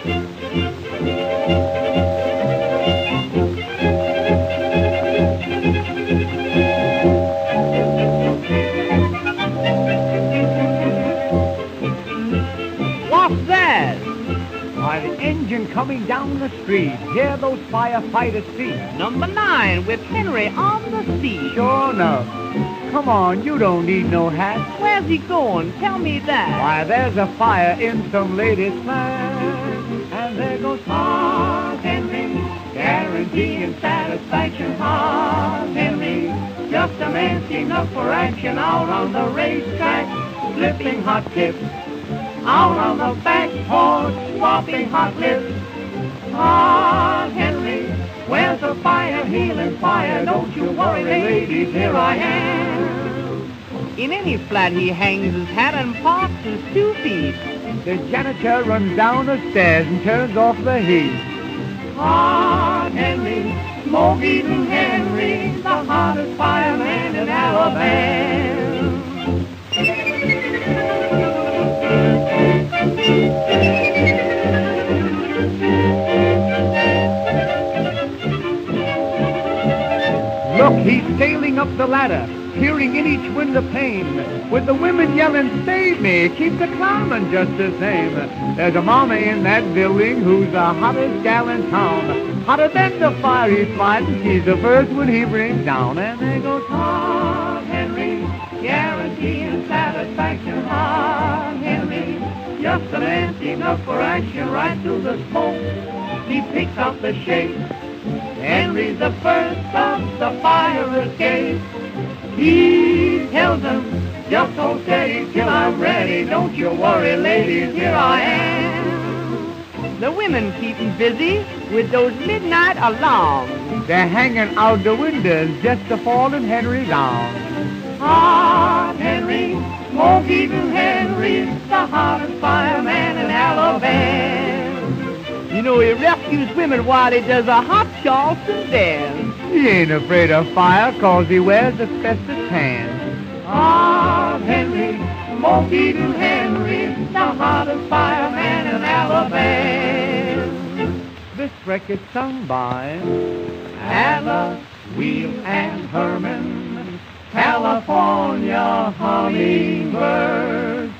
What's that? Why, the engine coming down the street. Hear those firefighters speak. Number 9 with Henry on the seat. Sure enough. Come on, you don't need no hat. Where's he going? Tell me that. Why, there's a fire in some lady's flat. And there goes Hard Henry, guaranteeing satisfaction. Hard Henry, just a man schemed up for action out on the racetrack, flipping hot tips. Out on the back porch, swapping hot lips. Hard Henry, where's the fire, healing fire? Don't you worry, ladies, here I am. In any flat he hangs his hat and parks his 2 feet. The janitor runs down the stairs and turns off the heat. Hard Henry, smoke-eating Henry, the hottest fireman in Alabama. Look, he's sailing up the ladder, peering in each window pane, with the women yelling, save me, keep the climbing just the same. There's a mama in that building who's the hottest gal in town, hotter than the fire he's fighting. She's the first one he brings down. And there goes Hard Henry, guaranteeing satisfaction. Hard Henry, just a man schemed up for action, right through the smoke. He picks up the shape. Henry's the first of the fire escape. He tells them, just hold steady till I'm ready. Don't you worry, ladies, here I am. The women keep him busy with those midnight alarms. They're hanging out the windows just to fall in Henry's arms. Hard Henry, smoke-eating Henry, the hottest fireman in Alabama. You know, he rescues women while he does a hot Charleston dance. He ain't afraid of fire 'cause he wears asbestos pants. Hard Henry, smoke-eating Henry, the hottest fireman in Alabama. This record's sung by Alice, Wheel, and Herman, California hummingbirds.